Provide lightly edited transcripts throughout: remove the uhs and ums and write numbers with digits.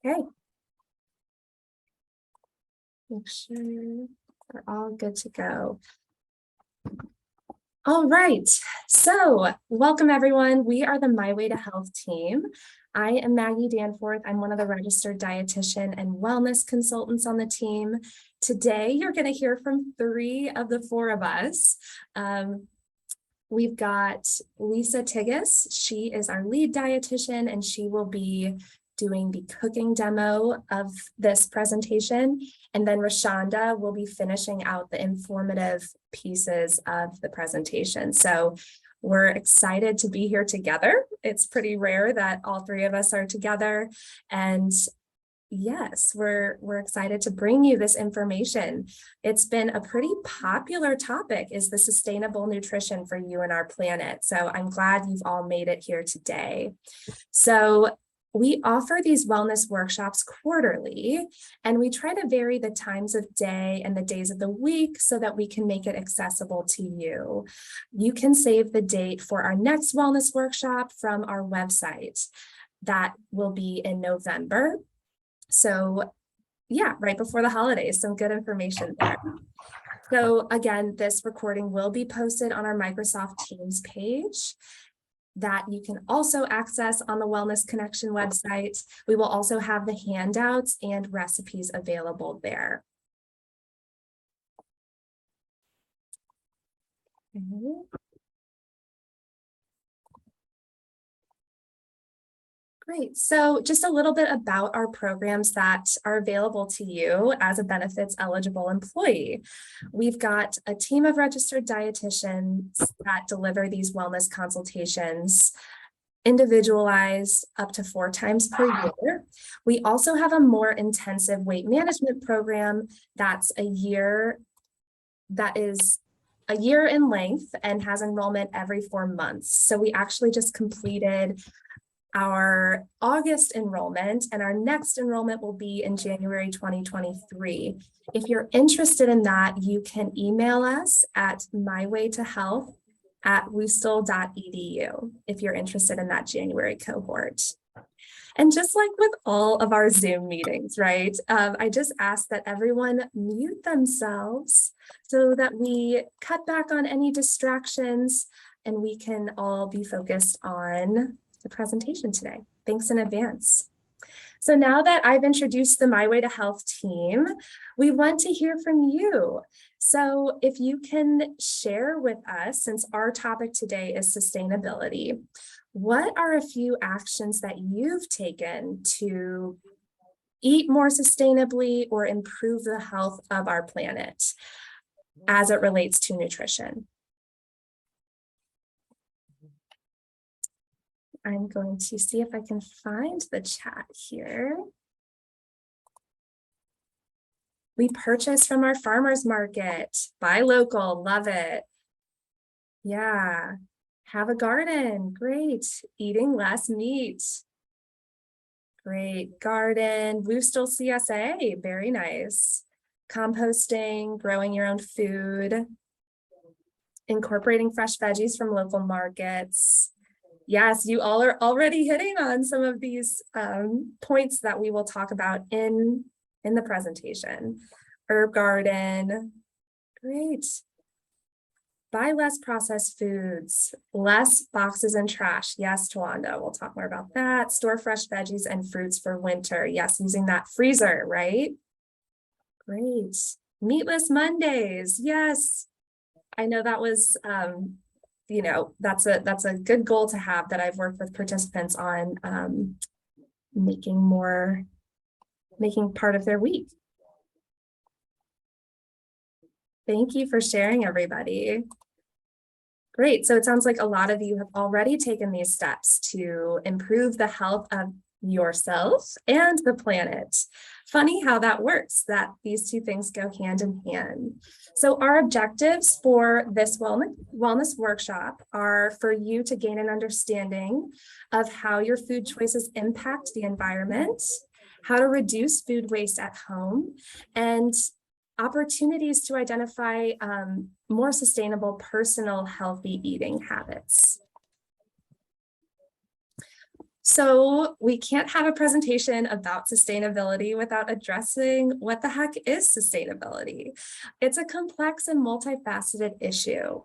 Okay. Make sure we're all good to go. All right, so welcome everyone. We are the My Way to Health team. I am Maggie Danforth. I'm one of the registered dietitian and wellness consultants on the team. Today, you're going to hear from 3 of the 4 of us. We've got Lisa Tigges. She is our lead dietitian, and she will be doing the cooking demo of this presentation. And then Rashonda will be finishing out the informative pieces of the presentation. So we're excited to be here together. It's pretty rare that all 3 of us are together. And yes, we're excited to bring you this information. It's been a pretty popular topic, is the sustainable nutrition for you and our planet. So I'm glad you've all made it here today. So we offer these wellness workshops quarterly, and we try to vary the times of day and the days of the week so that we can make it accessible to you. You can save the date for our next wellness workshop from our website. That will be in November. So yeah, right before the holidays, some good information there. So again, this recording will be posted on our Microsoft Teams page that you can also access on the Wellness Connection website. We will also have the handouts and recipes available there. Great. So just a little bit about our programs that are available to you as a benefits eligible employee. We've got a team of registered dietitians that deliver these wellness consultations, individualized up to 4 times per year. We also have a more intensive weight management program that's a year in length and has enrollment every 4 months. So we actually just completed our August enrollment, and our next enrollment will be in January 2023. If you're interested in that, you can email us at mywaytohealth@wustl.edu if you're interested in that January cohort. And just like with all of our Zoom meetings, right? I just ask that everyone mute themselves so that we cut back on any distractions and we can all be focused on the presentation today. Thanks in advance. So now that I've introduced the My Way to Health team, we want to hear from you. So if you can share with us, since our topic today is sustainability, what are a few actions that you've taken to eat more sustainably or improve the health of our planet as it relates to nutrition? I'm going to see if I can find the chat here. We purchase from our farmers market, buy local, love it. Yeah, have a garden, great. Eating less meat, great. Garden, Wustl CSA, very nice. Composting, growing your own food, incorporating fresh veggies from local markets. Yes, you all are already hitting on some of these points that we will talk about in the presentation. Herb garden, great. Buy less processed foods, less boxes and trash. Yes, Tawanda, we'll talk more about that. Store fresh veggies and fruits for winter. Yes, using that freezer, right? Great. Meatless Mondays. Yes, I know that was you know, that's a good goal to have that I've worked with participants on making part of their week. Thank you for sharing, everybody. Great. So it sounds like a lot of you have already taken these steps to improve the health of yourself and the planet. Funny how that works, that these 2 things go hand in hand. So our objectives for this wellness workshop are for you to gain an understanding of how your food choices impact the environment, how to reduce food waste at home, and opportunities to identify more sustainable personal healthy eating habits. So we can't have a presentation about sustainability without addressing what the heck is sustainability. It's a complex and multifaceted issue.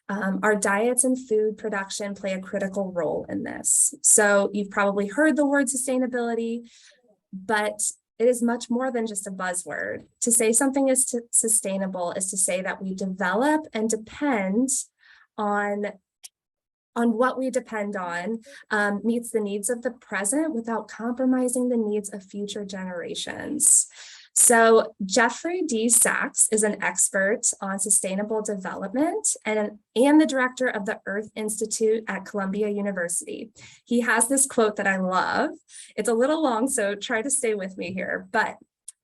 Our diets and food production play a critical role in this. So you've probably heard the word sustainability, but it is much more than just a buzzword. To say something is sustainable is to say that we develop and depend on what we depend on meets the needs of the present without compromising the needs of future generations. So Jeffrey D. Sachs is an expert on sustainable development and the director of the Earth Institute at Columbia University. He has this quote that I love. It's a little long, so try to stay with me here, but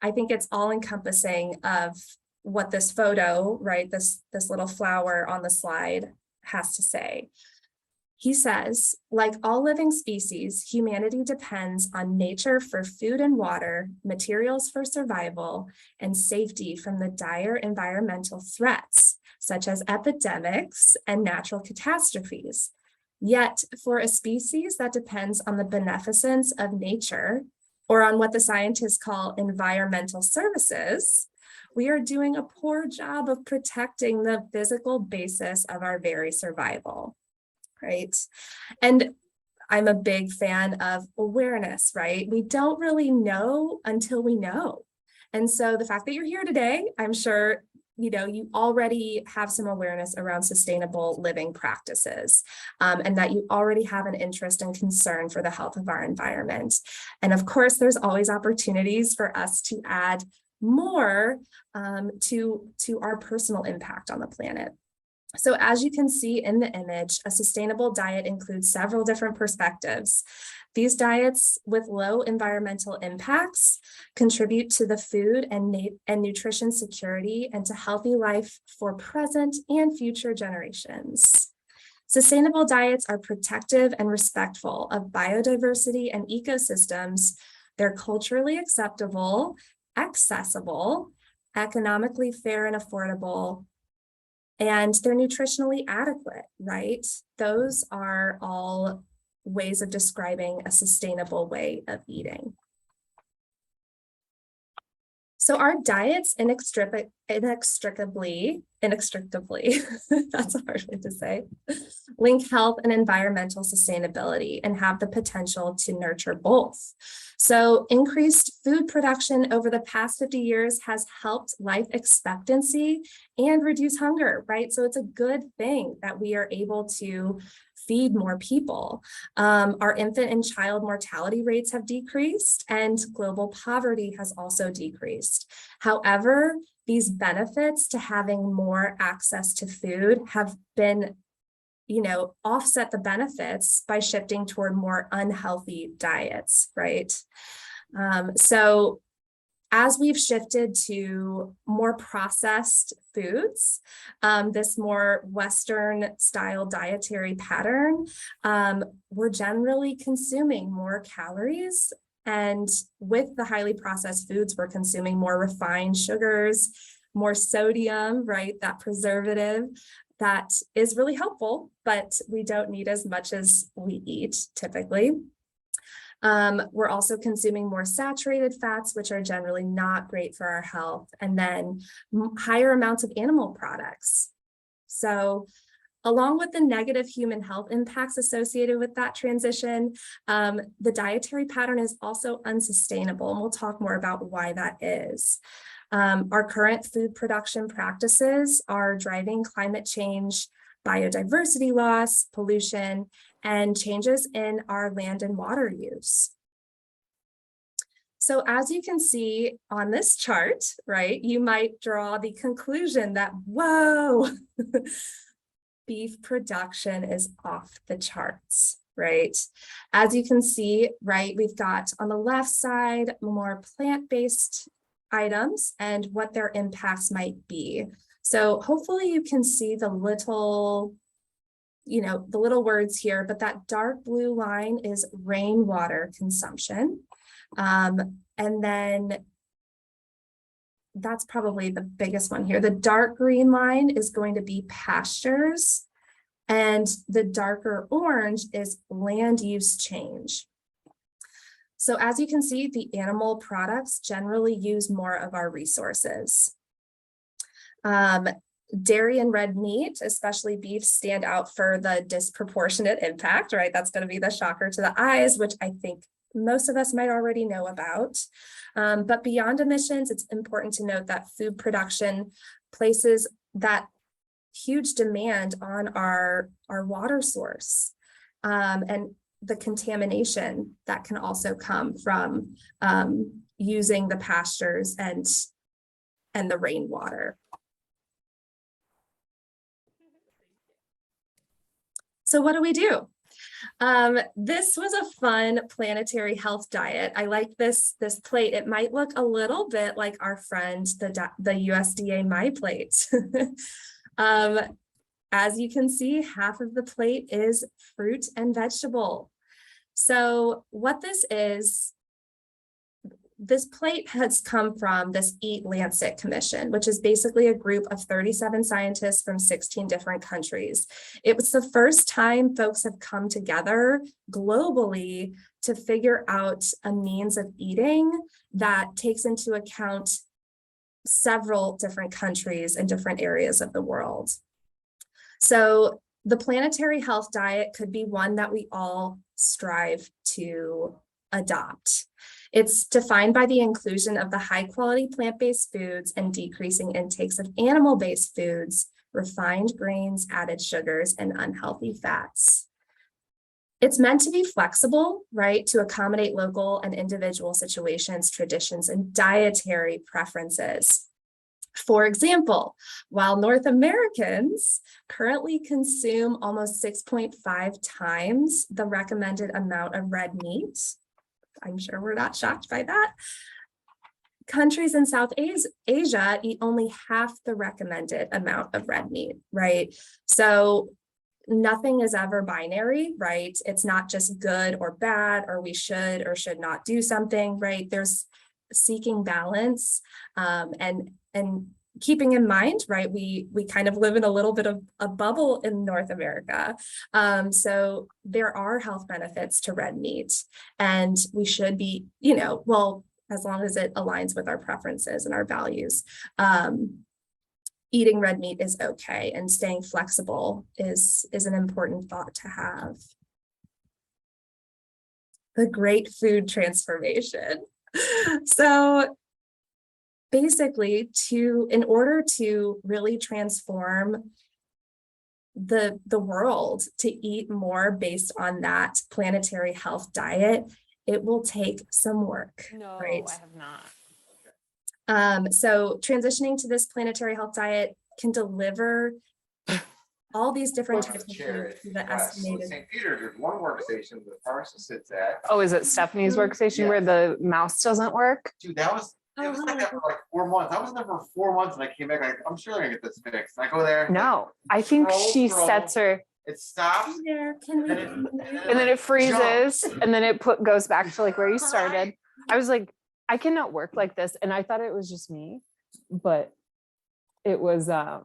I think it's all encompassing of what this photo, right, this little flower on the slide has to say. He says, like all living species, humanity depends on nature for food and water, materials for survival, and safety from the dire environmental threats, such as epidemics and natural catastrophes. Yet, for a species that depends on the beneficence of nature, or on what the scientists call environmental services, we are doing a poor job of protecting the physical basis of our very survival. Right. And I'm a big fan of awareness, right? We don't really until we know. And so the fact that you're here today, I'm sure, you already have some awareness around sustainable living practices, and that you already have an interest and concern for the health of our environment. And of course, there's always opportunities for us to add more to our personal impact on the planet. So as you can see in the image, a sustainable diet includes several different perspectives. These diets with low environmental impacts contribute to the food and nutrition security and to healthy life for present and future generations. Sustainable diets are protective and respectful of biodiversity and ecosystems. They're culturally acceptable, accessible, economically fair and affordable, and they're nutritionally adequate, right? Those are all ways of describing a sustainable way of eating. So our diets inextricably, that's a hard way to say, link health and environmental sustainability and have the potential to nurture both. So increased food production over the past 50 years has helped life expectancy and reduce hunger, right? So it's a good thing that we are able to feed more people. Our infant and child mortality rates have decreased and global poverty has also decreased. However, these benefits to having more access to food have been, offset the benefits by shifting toward more unhealthy diets, right? So as we've shifted to more processed foods, this more Western style dietary pattern, we're generally consuming more calories. And with the highly processed foods, we're consuming more refined sugars, more sodium, right? That preservative that is really helpful, but we don't need as much as we eat typically. We're also consuming more saturated fats, which are generally not great for our health, and then higher amounts of animal products. So along with the negative human health impacts associated with that transition, the dietary pattern is also unsustainable, and we'll talk more about why that is. Our current food production practices are driving climate change, biodiversity loss, pollution, and changes in our land and water use. So as you can see on this chart, right, you might draw the conclusion that, whoa, beef production is off the charts, right? As you can see, right, we've got on the left side more plant-based items and what their impacts might be. So hopefully you can see the little words here, but that dark blue line is rainwater consumption. And then that's probably the biggest one here. The dark green line is going to be pastures. And the darker orange is land use change. So as you can see, the animal products generally use more of our resources. Dairy and red meat, especially beef, stand out for the disproportionate impact, right? That's going to be the shocker to the eyes, which I think most of us might already know about. But beyond emissions, it's important to note that food production places that huge demand on our water source, and the contamination that can also come from using the pastures and the rainwater. So what do we do? This was a fun planetary health diet. I like this plate. It might look a little bit like our friend, the USDA MyPlate. As you can see, half of the plate is fruit and vegetable. So what this plate has come from this Eat Lancet Commission, which is basically a group of 37 scientists from 16 different countries. It was the first time folks have come together globally to figure out a means of eating that takes into account several different countries and different areas of the world. So the planetary health diet could be one that we all strive to adopt. It's defined by the inclusion of the high quality plant-based foods and decreasing intakes of animal-based foods, refined grains, added sugars, and unhealthy fats. It's meant to be flexible, right, to accommodate local and individual situations, traditions, and dietary preferences. For example, while North Americans currently consume almost 6.5 times the recommended amount of red meat, I'm sure we're not shocked by that, countries in South Asia eat only half the recommended amount of red meat, right? So nothing is ever binary, right? It's not just good or bad, or we should or should not do something, right? There's seeking balance, and keeping in mind, right, we kind of live in a little bit of a bubble in North America. So there are health benefits to red meat, and we should be, well, as long as it aligns with our preferences and our values, eating red meat is okay, and staying flexible is an important thought to have. The great food transformation. So basically, in order to really transform the world to eat more based on that planetary health diet, it will take some work. No, right? I have not. So transitioning to this planetary health diet can deliver all these different types of food to the estimated. St. Peter's, there's one workstation the pharmacist sits at. Oh, is it Stephanie's workstation where the mouse doesn't work? Dude, it was like that for like 4 months. I was there for 4 months and I came back, like, I'm sure they're gonna get this fixed. And I go there. No, I think she sets her, It stops. Can we? and then it freezes, and then it goes back to like where you started. I was like, I cannot work like this, and I thought it was just me, but it was sorry.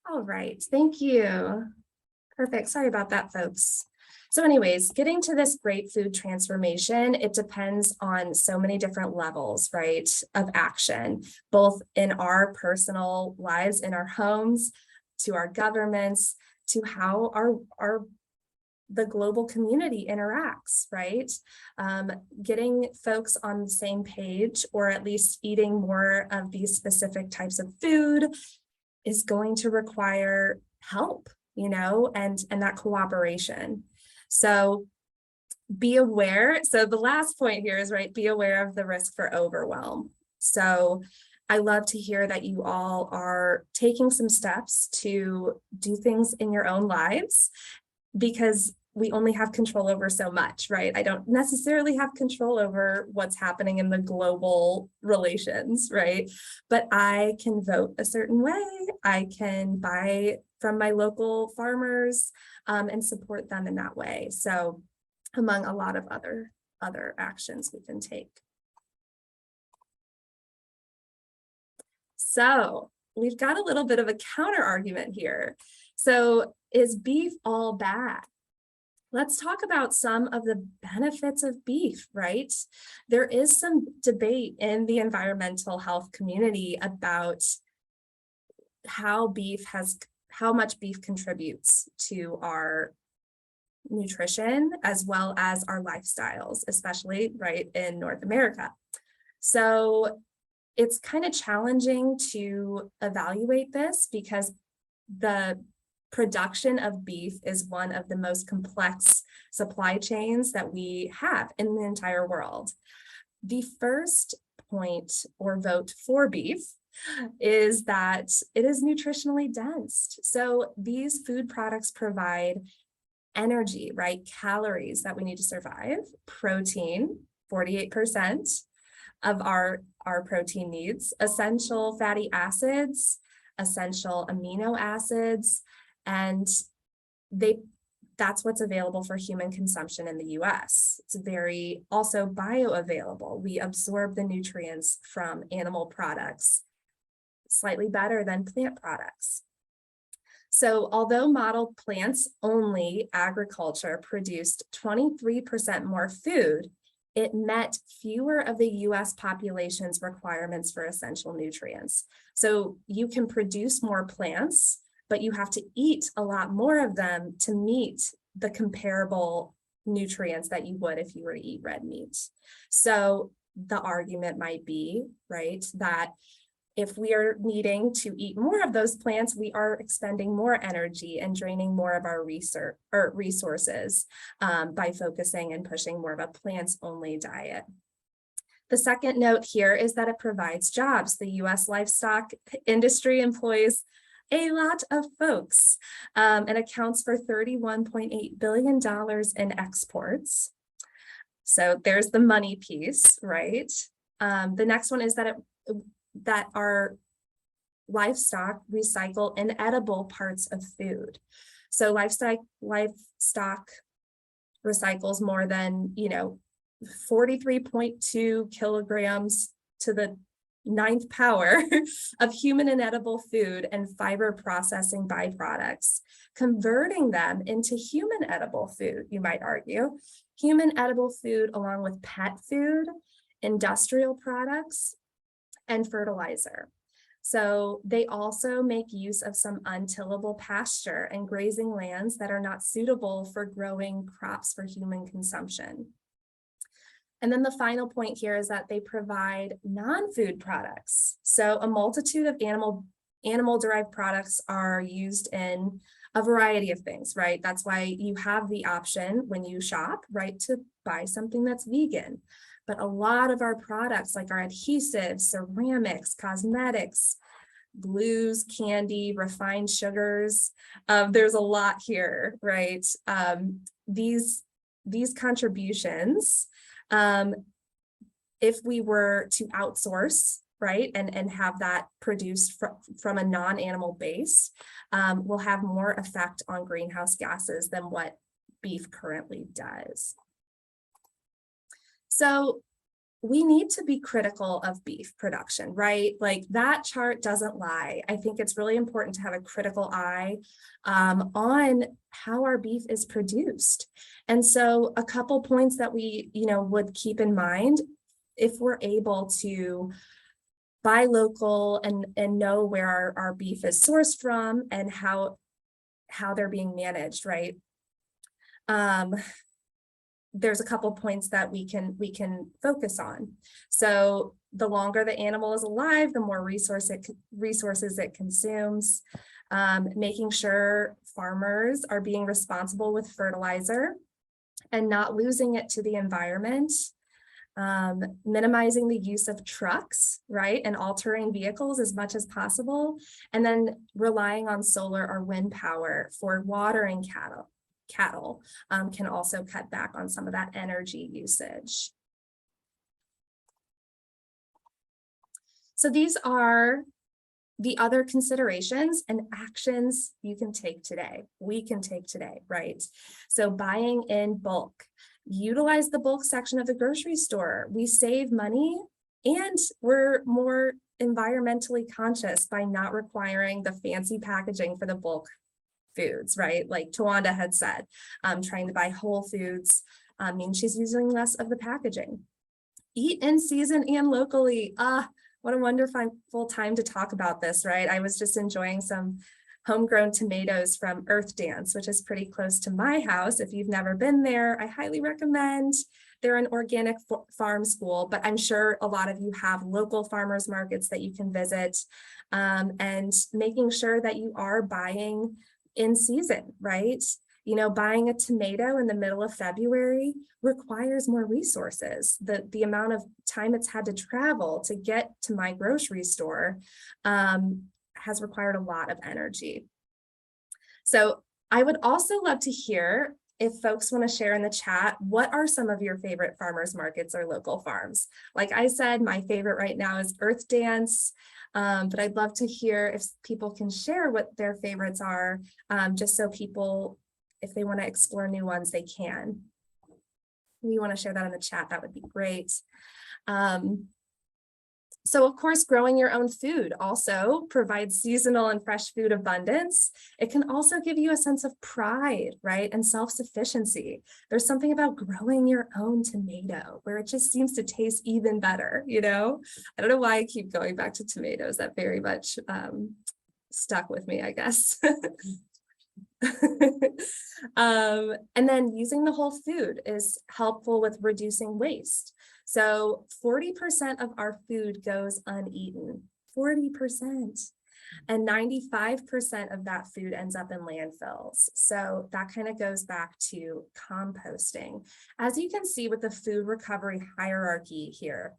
All right, thank you. Perfect. Sorry about that, folks. So anyways, getting to this great food transformation, it depends on so many different levels, right, of action, both in our personal lives, in our homes, to our governments, to how the global community interacts, right? Getting folks on the same page, or at least eating more of these specific types of food, is going to require help, and that cooperation. So be aware. So the last point here is, right, be aware of the risk for overwhelm. So I love to hear that you all are taking some steps to do things in your own lives, because we only have control over so much, right? I don't necessarily have control over what's happening in the global relations, right? But I can vote a certain way. I can buy from my local farmers and support them in that way. So among a lot of other actions we can take. So we've got a little bit of a counter argument here. So is beef all bad? Let's talk about some of the benefits of beef, right? There is some debate in the environmental health community about how much beef contributes to our nutrition as well as our lifestyles, especially right in North America. So it's kind of challenging to evaluate this because the production of beef is one of the most complex supply chains that we have in the entire world. The first point or vote for beef is that it is nutritionally dense. So these food products provide energy, right? Calories that we need to survive, protein, 48% of our protein needs, essential fatty acids, essential amino acids, and that's what's available for human consumption in the US. It's very also bioavailable. We absorb the nutrients from animal products slightly better than plant products. So although modeled plants only agriculture produced 23% more food, it met fewer of the US population's requirements for essential nutrients. So you can produce more plants, but you have to eat a lot more of them to meet the comparable nutrients that you would if you were to eat red meat. So the argument might be, right, that if we are needing to eat more of those plants, we are expending more energy and draining more of our resources by focusing and pushing more of a plants-only diet. The second note here is that it provides jobs. The US livestock industry employs a lot of folks and accounts for $31.8 billion in exports. So there's the money piece, right? The next one is that our livestock recycle inedible parts of food. So livestock recycles more than 43.2 kilograms to the 9th power of human inedible food and fiber processing byproducts, converting them into human edible food, you might argue. Human edible food along with pet food, industrial products, and fertilizer. So they also make use of some untillable pasture and grazing lands that are not suitable for growing crops for human consumption. And then the final point here is that they provide non-food products. So a multitude of animal-derived products are used in a variety of things, right? That's why you have the option when you shop, right, to buy something that's vegan. But a lot of our products, like our adhesives, ceramics, cosmetics, glues, candy, refined sugars, there's a lot here, right? These contributions, if we were to outsource, right, and have that produced from a non-animal base, will have more effect on greenhouse gases than what beef currently does. So we need to be critical of beef production, right? Like that chart doesn't lie. I think it's really important to have a critical eye on how our beef is produced. And so a couple points that we, would keep in mind if we're able to buy local and know where our beef is sourced from and how they're being managed, right? There's a couple points that we can focus on. So the longer the animal is alive, the more resources it consumes. Making sure farmers are being responsible with fertilizer and not losing it to the environment. Minimizing the use of trucks, right, and altering vehicles as much as possible, and then relying on solar or wind power for watering cattle can also cut back on some of that energy usage. So these are the other considerations and actions you can take today. We can take today, right? So buying in bulk, utilize the bulk section of the grocery store. We save money and we're more environmentally conscious by not requiring the fancy packaging for the bulk foods, right? Like Tawanda had said, trying to buy whole foods means she's using less of the packaging. Eat in season and locally. What a wonderful time to talk about this, right? I was just enjoying some homegrown tomatoes from Earth Dance, which is pretty close to my house. If you've never been there, I highly recommend. They're an organic farm school, but I'm sure a lot of you have local farmers markets that you can visit, and making sure that you are buying in season, right? You know, buying a tomato in the middle of February requires more resources. The amount of time it's had to travel to get to my grocery store has required a lot of energy. So I would also love to hear if folks want to share in the chat, what are some of your favorite farmers markets or local farms? Like I said, my favorite right now is Earth Dance. But I'd love to hear if people can share what their favorites are, just so people, if they want to explore new ones, they can. If you want to share that in the chat, that would be great. So of course, growing your own food also provides seasonal and fresh food abundance. It can also give you a sense of pride, right? And self-sufficiency. There's something about growing your own tomato where it just seems to taste even better, you know? I don't know why I keep going back to tomatoes. That very much stuck with me, I guess. And then using the whole food is helpful with reducing waste. So 40% of our food goes uneaten, 40%, and 95% of that food ends up in landfills. So that kind of goes back to composting. As you can see with the food recovery hierarchy here,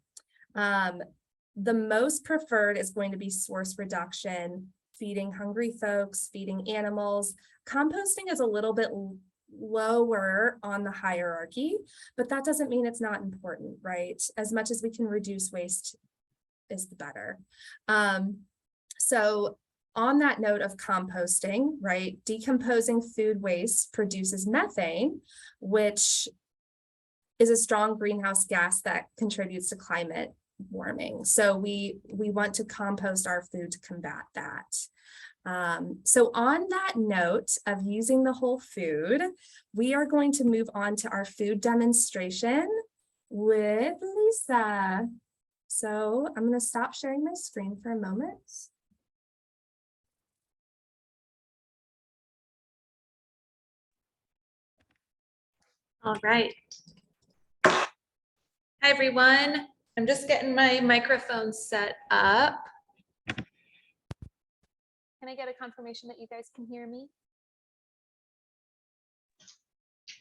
the most preferred is going to be source reduction, feeding hungry folks, feeding animals. Composting is a little bit lower on the hierarchy, but that doesn't mean it's not important, right? As much as we can reduce waste is the better. So on that note of composting, right, decomposing food waste produces methane, which is a strong greenhouse gas that contributes to climate warming. So we want to compost our food to combat that. So on that note of using the whole food, we are going to move on to our food demonstration with Lisa. So I'm going to stop sharing my screen for a moment. All right. Hi, everyone. I'm just getting my microphone set up. Can I get a confirmation that you guys can hear me?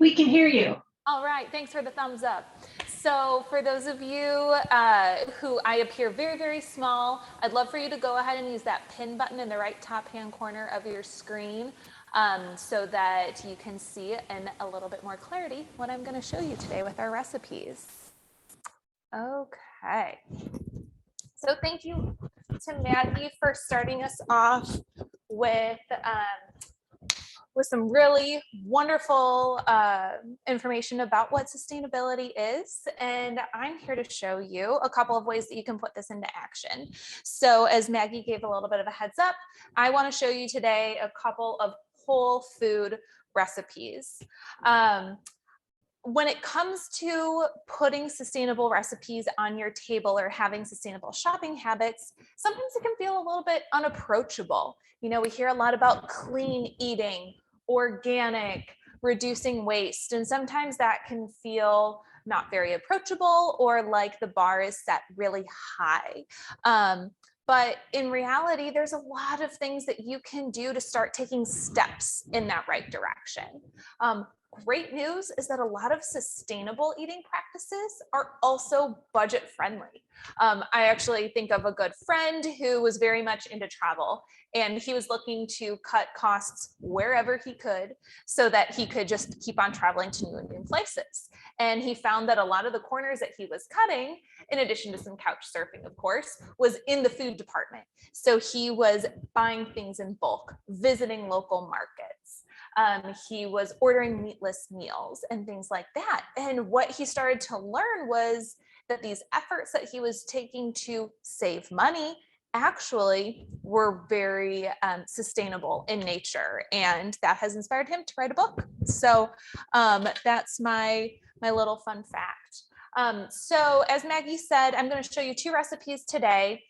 We can hear you. All right, thanks for the thumbs up. So for those of you who I appear very, very small, I'd love for you to go ahead and use that pin button in the right top hand corner of your screen so that you can see in a little bit more clarity what I'm going to show you today with our recipes. Okay. So thank you to Maggie for starting us off with some really wonderful information about what sustainability is. And I'm here to show you a couple of ways that you can put this into action. So as Maggie gave a little bit of a heads up, I want to show you today a couple of whole food recipes. When it comes to putting sustainable recipes on your table or having sustainable shopping habits, sometimes it can feel a little bit unapproachable. You know, we hear a lot about clean eating, organic, reducing waste, and sometimes that can feel not very approachable or like the bar is set really high. But in reality, there's a lot of things that you can do to start taking steps in that right direction. Great news is that a lot of sustainable eating practices are also budget friendly. I actually think of a good friend who was very much into travel, and he was looking to cut costs wherever he could so that he could just keep on traveling to new and new places. And he found that a lot of the corners that he was cutting, in addition to some couch surfing, of course, was in the food department. So he was buying things in bulk, visiting local markets. He was ordering meatless meals and things like that. And what he started to learn was that these efforts that he was taking to save money actually were very sustainable in nature, and that has inspired him to write a book. So that's my little fun fact. So as Maggie said, I'm going to show you 2 recipes today,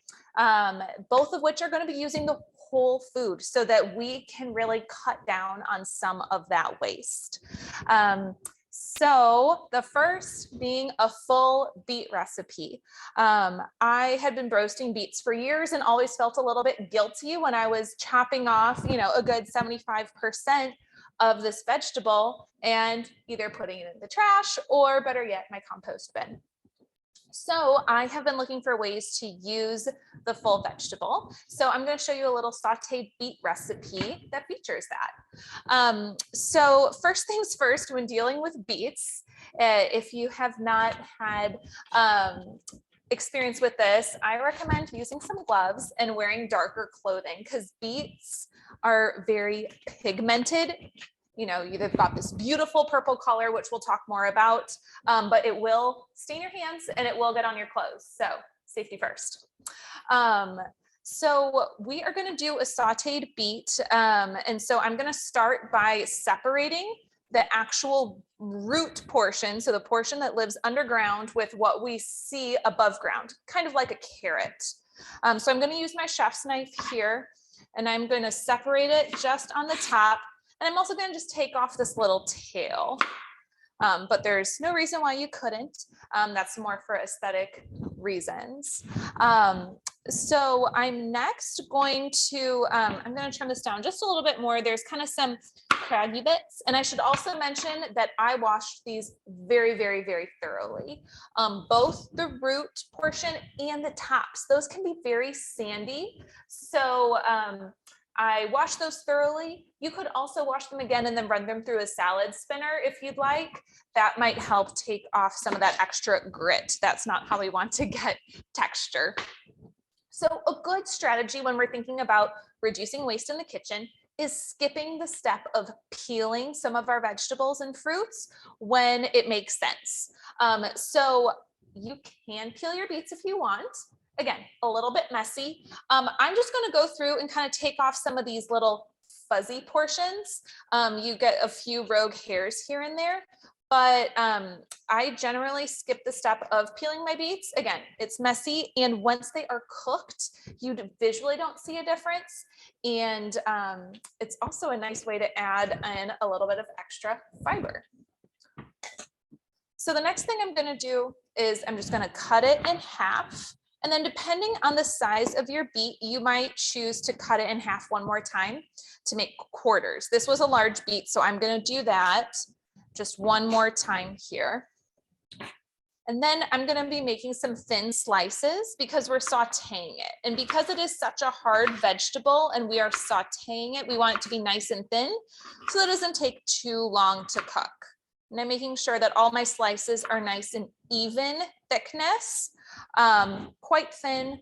both of which are going to be using the whole food so that we can really cut down on some of that waste. So the first being a full beet recipe. I had been roasting beets for years and always felt a little bit guilty when I was chopping off, a good 75% of this vegetable and either putting it in the trash or, better yet, my compost bin. So I have been looking for ways to use the full vegetable. So I'm going to show you a little sauteed beet recipe that features that. So first things first, when dealing with beets, if you have not had experience with this, I recommend using some gloves and wearing darker clothing because beets are very pigmented. You've got this beautiful purple color, which we'll talk more about, but it will stain your hands and it will get on your clothes. So safety first. So we are going to do a sauteed beet. And so I'm going to start by separating the actual root portion. So the portion that lives underground with what we see above ground, kind of like a carrot. So I'm going to use my chef's knife here and I'm going to separate it just on the top. And I'm also going to just take off this little tail, but there's no reason why you couldn't. That's more for aesthetic reasons. So I'm next going to, I'm going to trim this down just a little bit more. There's kind of some craggy bits. And I should also mention that I washed these very, very, very thoroughly. Both the root portion and the tops, those can be very sandy. So I washed those thoroughly. You could also wash them again and then run them through a salad spinner if you'd like. That might help take off some of that extra grit. That's not how we want to get texture. So a good strategy when we're thinking about reducing waste in the kitchen is skipping the step of peeling some of our vegetables and fruits when it makes sense. So you can peel your beets if you want. Again, a little bit messy. I'm just going to go through and kind of take off some of these little fuzzy portions. You get a few rogue hairs here and there, but I generally skip the step of peeling my beets. Again, it's messy, and once they are cooked, you visually don't see a difference. And it's also a nice way to add in a little bit of extra fiber. So the next thing I'm going to do is I'm just going to cut it in half. And then depending on the size of your beet, you might choose to cut it in half one more time to make quarters. This was a large beet, so I'm going to do that just one more time here. And then I'm going to be making some thin slices because we're sauteing it. And because it is such a hard vegetable and we are sauteing it, we want it to be nice and thin so that it doesn't take too long to cook. And I'm making sure that all my slices are nice and even thickness, quite thin,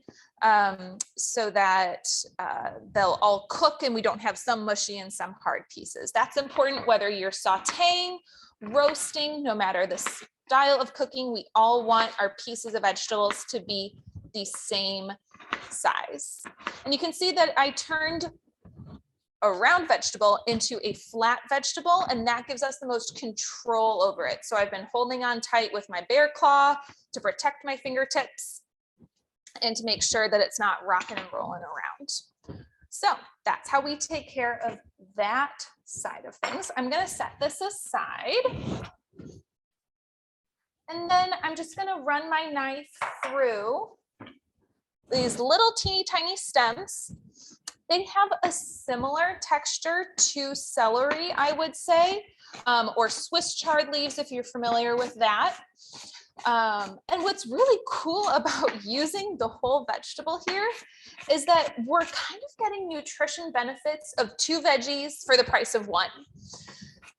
so that they'll all cook and we don't have some mushy and some hard pieces. That's important whether you're sauteing, roasting, no matter the style of cooking, we all want our pieces of vegetables to be the same size. And you can see that I turned a round vegetable into a flat vegetable, and that gives us the most control over it. So I've been holding on tight with my bear claw to protect my fingertips and to make sure that it's not rocking and rolling around. So that's how we take care of that side of things. I'm going to set this aside. And then I'm just going to run my knife through these little teeny tiny stems. They have a similar texture to celery, I would say, or Swiss chard leaves if you're familiar with that. And what's really cool about using the whole vegetable here is that we're kind of getting nutrition benefits of 2 veggies for the price of 1.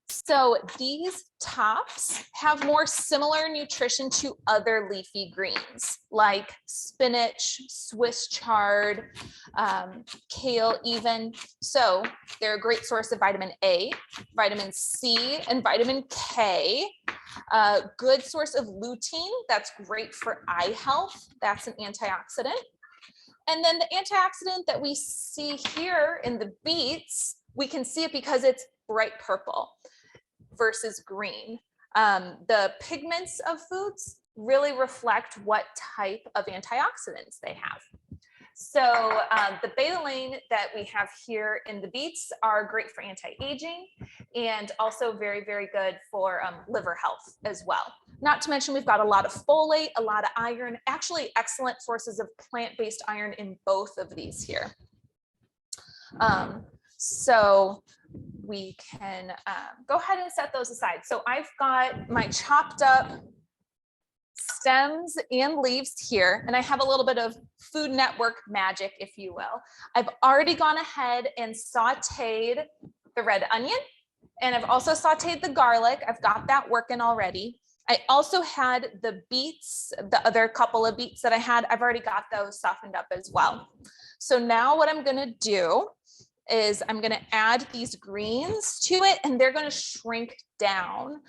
So these tops have more similar nutrition to other leafy greens like spinach, Swiss chard, kale even. So they're a great source of vitamin A, vitamin C, and vitamin K. A good source of lutein, that's great for eye health. That's an antioxidant. And then the antioxidant that we see here in the beets, we can see it because it's bright purple versus green. The pigments of foods really reflect what type of antioxidants they have. So the betalain that we have here in the beets are great for anti-aging and also very, very good for liver health as well. Not to mention we've got a lot of folate, a lot of iron, actually excellent sources of plant-based iron in both of these here. So we can go ahead and set those aside. So I've got my chopped up stems and leaves here, and I have a little bit of Food Network magic, if you will. I've already gone ahead and sauteed the red onion, and I've also sauteed the garlic. I've got that working already. I also had the beets, the other couple of beets that I had, I've already got those softened up as well. So now what I'm gonna do is I'm going to add these greens to it, and they're going to shrink down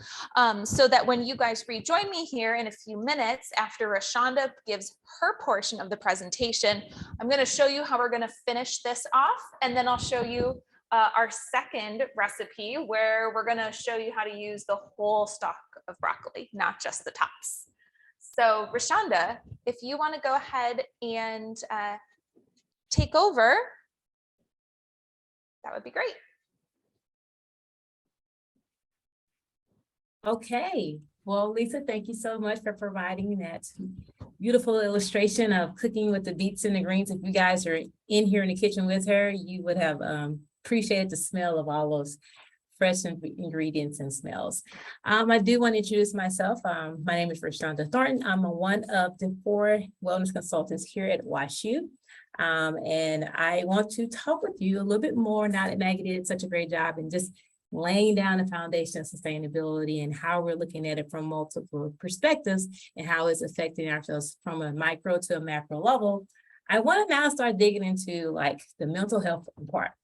so that when you guys rejoin me here in a few minutes after Rashonda gives her portion of the presentation, I'm going to show you how we're going to finish this off, and then I'll show you our second recipe where we're going to show you how to use the whole stalk of broccoli, not just the tops. So Rashonda, if you want to go ahead and take over, that would be great. Okay, well, Lisa, thank you so much for providing that beautiful illustration of cooking with the beets and the greens. If you guys are in here in the kitchen with her, you would have appreciated the smell of all those fresh ingredients and smells. I do want to introduce myself. My name is Rashonda Thornton. I'm one of the 4 wellness consultants here at WashU. And I want to talk with you a little bit more now that Maggie did such a great job in just laying down the foundation of sustainability and how we're looking at it from multiple perspectives and how it's affecting ourselves from a micro to a macro level. I want to now start digging into like the mental health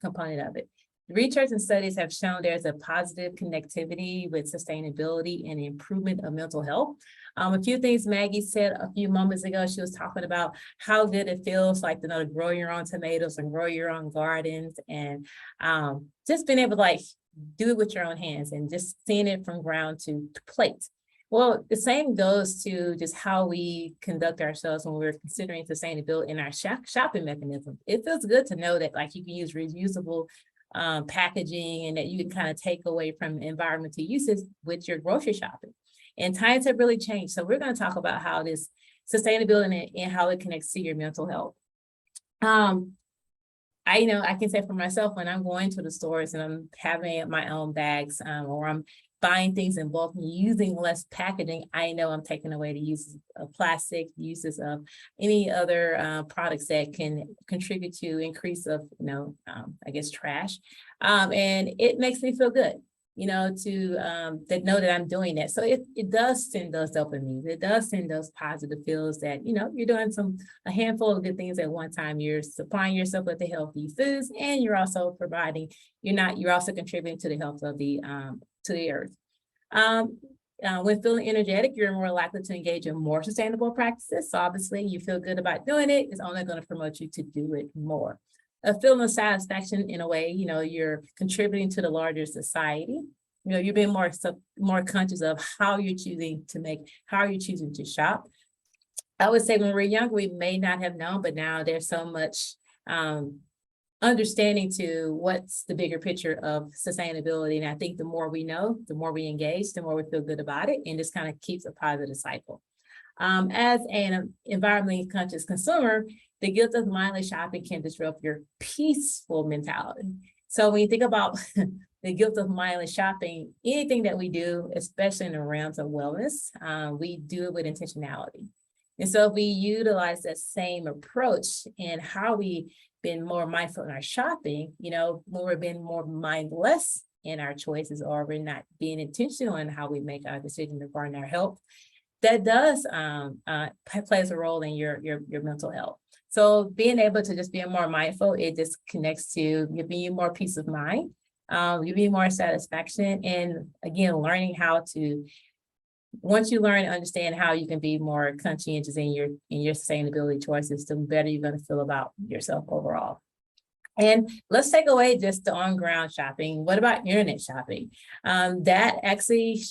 component of it. Research and studies have shown there's a positive connectivity with sustainability and improvement of mental health. A few things Maggie said a few moments ago, she was talking about how good it feels like to grow your own tomatoes and grow your own gardens, and just being able to like do it with your own hands and just seeing it from ground to plate. Well, the same goes to just how we conduct ourselves when we're considering sustainability in our shopping mechanism. It feels good to know that like you can use reusable packaging and that you can kind of take away from environmental uses with your grocery shopping. And times have really changed. So we're going to talk about how this sustainability and how it connects to your mental health. I know I can say for myself, when I'm going to the stores and I'm having my own bags or I'm buying things in bulk and using less packaging, I know I'm taking away the uses of plastic, uses of any other products that can contribute to increase of, I guess, trash. And it makes me feel good, to know that I'm doing that. So it does send those dopamine. It does send those positive feels that, you're doing a handful of good things at one time. You're supplying yourself with the healthy foods, and you're also you're also contributing to the health of the earth. When feeling energetic, you're more likely to engage in more sustainable practices. So obviously you feel good about doing it. It's only going to promote you to do it more. A feeling of satisfaction in a way, you're contributing to the larger society. You're being more conscious of how you're choosing to shop. I would say when we're younger, we may not have known, but now there's so much understanding to what's the bigger picture of sustainability. And I think the more we know, the more we engage, the more we feel good about it, and just kind of keeps a positive cycle. As an environmentally conscious consumer, the guilt of mindless shopping can disrupt your peaceful mentality. So when you think about the guilt of mindless shopping, anything that we do, especially in the realms of wellness, we do it with intentionality. And so if we utilize that same approach in how we been more mindful in our shopping, when we're being more mindless in our choices, or we're not being intentional in how we make our decisions regarding our health, that does plays a role in your mental health. So being able to just be more mindful, it just connects to giving you more peace of mind, giving you more satisfaction, and again, learning how to, once you learn and understand how you can be more conscientious in your sustainability choices, the better you're going to feel about yourself overall. And let's take away just the on-ground shopping. What about internet shopping? That actually,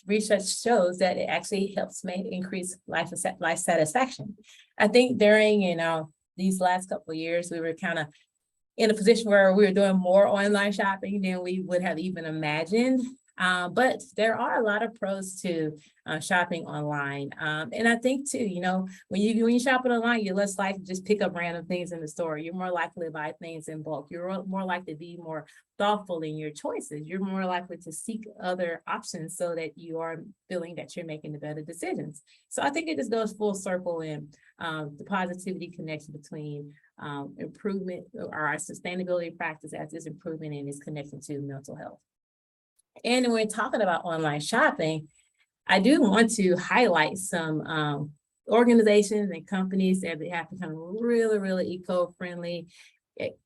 research shows that it actually helps increase life satisfaction. I think during, these last couple of years, we were kind of in a position where we were doing more online shopping than we would have even imagined. But there are a lot of pros to shopping online. And I think too, when you shop online, you're less likely to just pick up random things in the store. You're more likely to buy things in bulk. You're more likely to be more thoughtful in your choices. You're more likely to seek other options so that you are feeling that you're making the better decisions. So I think it just goes full circle in the positivity connection between improvement or our sustainability practice as this improvement and its connection to mental health. And when we're talking about online shopping, I do want to highlight some organizations and companies that have become really, really eco-friendly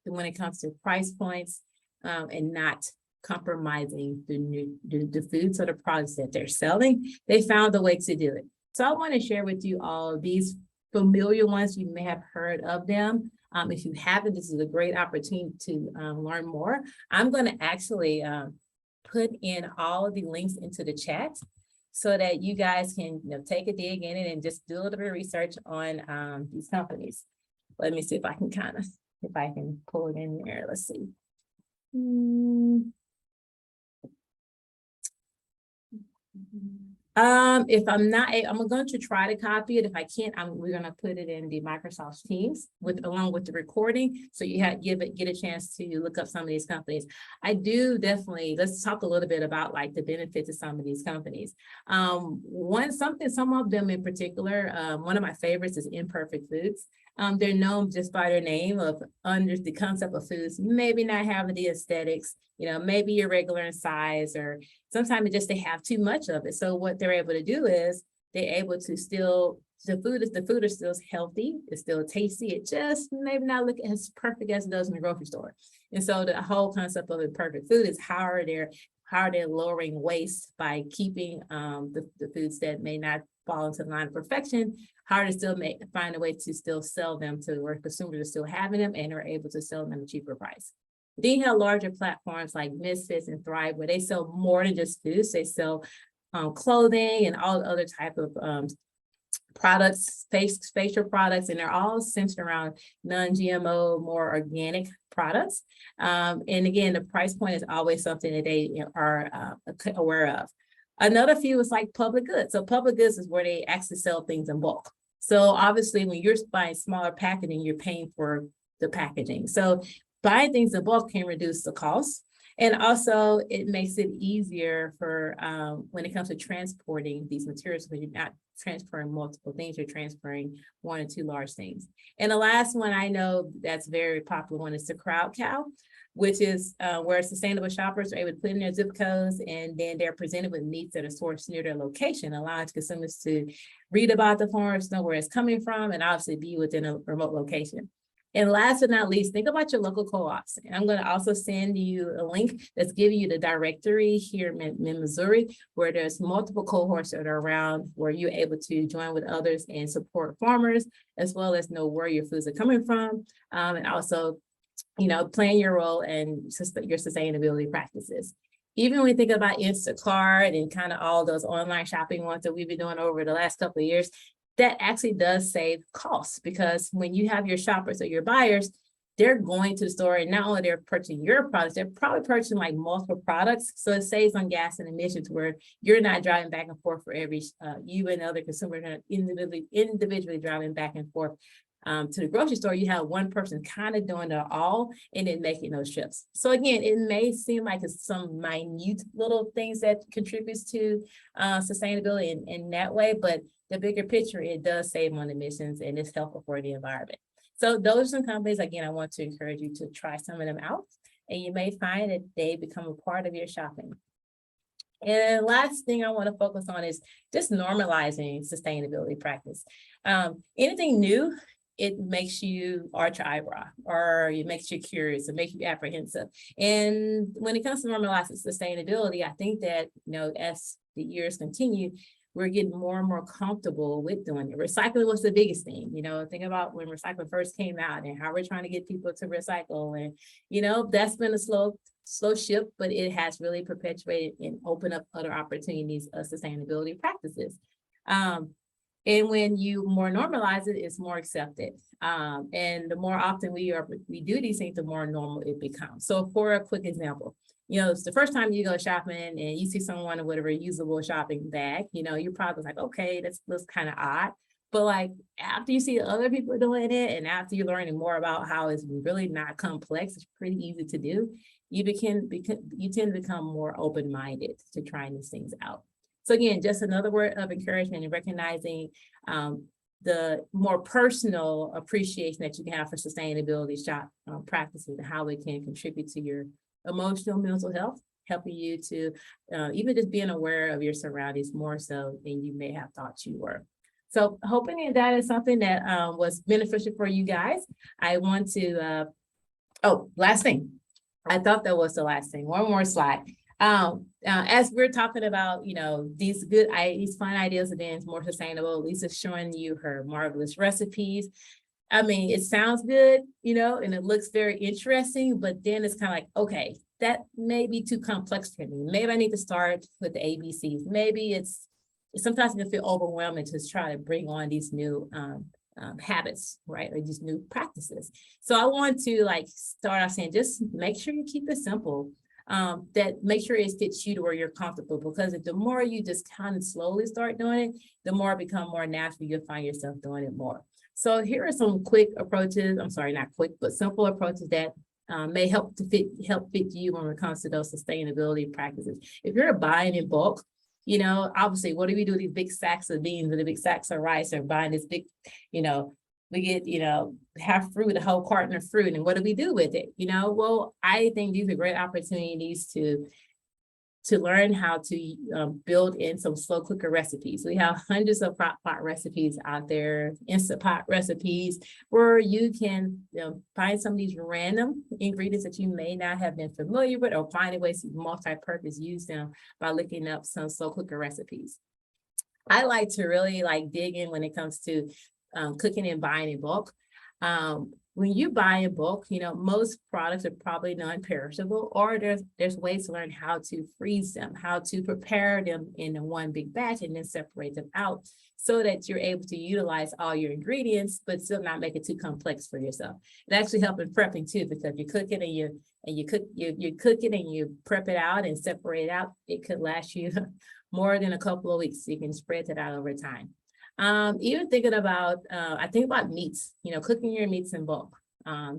when it comes to price points and not compromising the foods or the products that they're selling. They found a way to do it. So I want to share with you all these familiar ones. You may have heard of them. If you haven't, this is a great opportunity to learn more. I'm going to actually put in all of the links into the chat so that you guys can take a dig in it and just do a little bit of research on these companies. Let me see if I can pull it in there. Let's see. If I'm not, I'm going to try to copy it. If I can't, we're going to put it in the Microsoft Teams along with the recording. So you get a chance to look up some of these companies. I do definitely, let's talk a little bit about like the benefits of some of these companies. Some of them in particular, one of my favorites is Imperfect Foods. They're known just by their name of under the concept of foods, maybe not having the aesthetics, maybe irregular in size, or sometimes it's just they have too much of it. So what they're able to do is they're able to still, the food is still healthy, it's still tasty, it just maybe not look as perfect as it does in the grocery store. And so the whole concept of Imperfect Food is how are they lowering waste by keeping the foods that may not fall into the line of perfection, how to still find a way to still sell them to where consumers are still having them and are able to sell them at a cheaper price. Then you have larger platforms like Misfits and Thrive, where they sell more than just foods. They sell clothing and all other type of products, facial products, and they're all centered around non-GMO, more organic products. And again, the price point is always something that they are aware of. Another few is like Public Goods. So Public Goods is where they actually sell things in bulk. So obviously when you're buying smaller packaging, you're paying for the packaging. So buying things in bulk can reduce the cost. And also it makes it easier for when it comes to transporting these materials, because you're not transferring multiple things, you're transferring 1 or 2 large things. And the last one I know that's very popular one is the Crowd Cow, which is where sustainable shoppers are able to put in their zip codes, and then they're presented with meats that are sourced near their location, allowing consumers to read about the farms, know where it's coming from, and obviously be within a remote location. And last but not least, think about your local co-ops. And I'm going to also send you a link that's giving you the directory here in Missouri, where there's multiple cohorts that are around, where you're able to join with others and support farmers, as well as know where your foods are coming from, and also playing your role in your sustainability practices. Even when we think about Instacart and kind of all those online shopping ones that we've been doing over the last couple of years, that actually does save costs, because when you have your shoppers or your buyers, they're going to the store and not only they're purchasing your products, they're probably purchasing like multiple products. So it saves on gas and emissions where you're not driving back and forth for every, you and other consumers are individually driving back and forth to the grocery store. You have one person kind of doing it all and then making those trips. So again, it may seem like it's some minute little things that contributes to sustainability in that way, but the bigger picture, it does save on emissions and it's helpful for the environment. So those are some companies, again, I want to encourage you to try some of them out. and you may find that they become a part of your shopping. And last thing I want to focus on is just normalizing sustainability practice. Anything new, it makes you arch your eyebrow, or it makes you curious, it makes you apprehensive. And when it comes to normalizing sustainability, I think that, as the years continue, we're getting more and more comfortable with doing it. Recycling was the biggest thing, think about when recycling first came out and how we're trying to get people to recycle. And, that's been a slow shift, but it has really perpetuated and opened up other opportunities of sustainability practices. And when you more normalize it, it's more accepted. And the more often we do these things, the more normal it becomes. So for a quick example, it's the first time you go shopping and you see someone with a reusable shopping bag, you're probably like, okay, that looks kind of odd. But like after you see other people doing it, and after you're learning more about how it's really not complex, it's pretty easy to do, you tend to become more open-minded to trying these things out. So again, just another word of encouragement and recognizing the more personal appreciation that you can have for sustainability practices and how it can contribute to your emotional, mental health, helping you to even just being aware of your surroundings more so than you may have thought you were. So hoping that is something that was beneficial for you guys. I want to, last thing. I thought that was the last thing. One more slide. As we're talking about, these fun ideas of being more sustainable, Lisa's showing you her marvelous recipes. I mean, it sounds good, and it looks very interesting, but then it's kind of like, okay, that may be too complex for me. Maybe I need to start with the ABCs. Maybe sometimes it can feel overwhelming to try to bring on these new habits, right? Or these new practices. So I want to start off saying, just make sure you keep it simple. That make sure it fits you to where you're comfortable, because if the more you just kind of slowly start doing it, the more it becomes more natural, you'll find yourself doing it more. So here are some quick approaches. I'm sorry, not quick, but simple approaches that may help fit you when it comes to those sustainability practices. If you're buying in bulk, obviously, what do we do with these big sacks of beans or the big sacks of rice, or buying this big, we get, half fruit, a whole carton of fruit, and what do we do with it? Well, I think these are great opportunities to learn how to build in some slow cooker recipes. We have hundreds of crock pot recipes out there, Instant Pot recipes, where you can find some of these random ingredients that you may not have been familiar with, or finding ways to multi-purpose use them by looking up some slow cooker recipes. I like to really dig in when it comes to cooking and buying in bulk. When you buy in bulk, most products are probably non-perishable, or there's ways to learn how to freeze them, how to prepare them in one big batch and then separate them out so that you're able to utilize all your ingredients, but still not make it too complex for yourself. It actually helps in prepping too, because you cook it and you cook it and you prep it out and separate it out. It could last you more than a couple of weeks. So you can spread it out over time. Even thinking about, I think about meats, cooking your meats in bulk.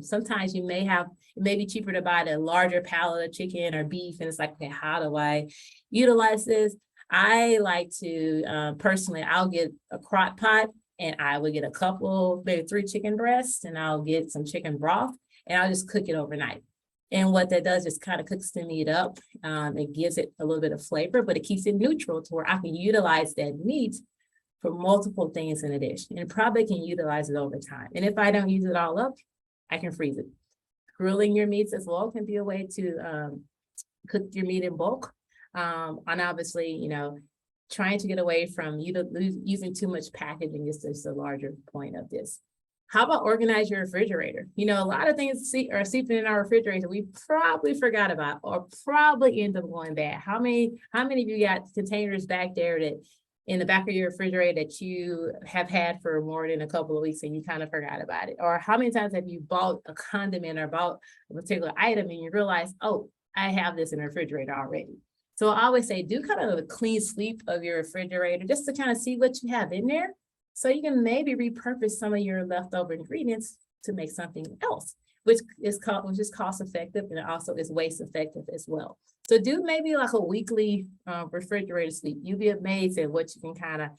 Sometimes it may be cheaper to buy the larger pallet of chicken or beef, and it's like, okay, how do I utilize this? I like to, personally, I'll get a crock pot and I will get a couple, maybe 3 chicken breasts, and I'll get some chicken broth, and I'll just cook it overnight. And what that does is kind of cooks the meat up. It gives it a little bit of flavor, but it keeps it neutral to where I can utilize that meat for multiple things in a dish, and probably can utilize it over time. And if I don't use it all up, I can freeze it. Grilling your meats as well can be a way to cook your meat in bulk. And obviously, trying to get away from using too much packaging is just a larger point of this. How about organize your refrigerator? A lot of things are seeping in our refrigerator we probably forgot about, or probably end up going bad. How many of you got containers back there that in the back of your refrigerator that you have had for more than a couple of weeks and you kind of forgot about it? Or how many times have you bought a condiment or bought a particular item and you realize, oh, I have this in the refrigerator already? So I always say, do kind of a clean sweep of your refrigerator just to kind of see what you have in there, so you can maybe repurpose some of your leftover ingredients to make something else, which is cost effective, and it also is waste effective as well. So do maybe like a weekly refrigerator sweep. You'll be amazed at what you can kind of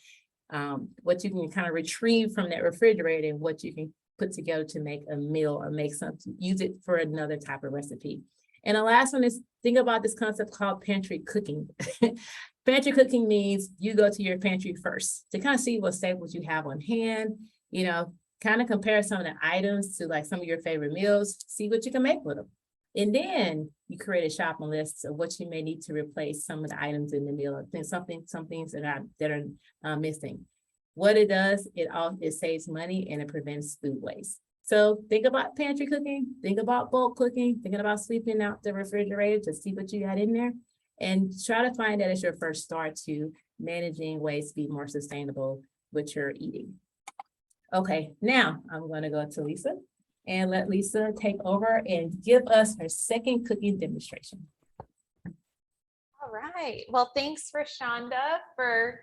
retrieve from that refrigerator, and what you can put together to make a meal or make something, use it for another type of recipe. And the last one is, think about this concept called pantry cooking. Pantry cooking means you go to your pantry first to kind of see what staples you have on hand, kind of compare some of the items to like some of your favorite meals, see what you can make with them. And then you create a shopping list of what you may need to replace some of the items in the meal, some things that are missing. What it does, it saves money and it prevents food waste. So think about pantry cooking, think about bulk cooking, thinking about sweeping out the refrigerator to see what you got in there, and try to find that as your first start to managing ways to be more sustainable with your eating. Okay, now I'm going to go to Lisa and let Lisa take over and give us her second cooking demonstration. All right. Well, thanks for Shonda for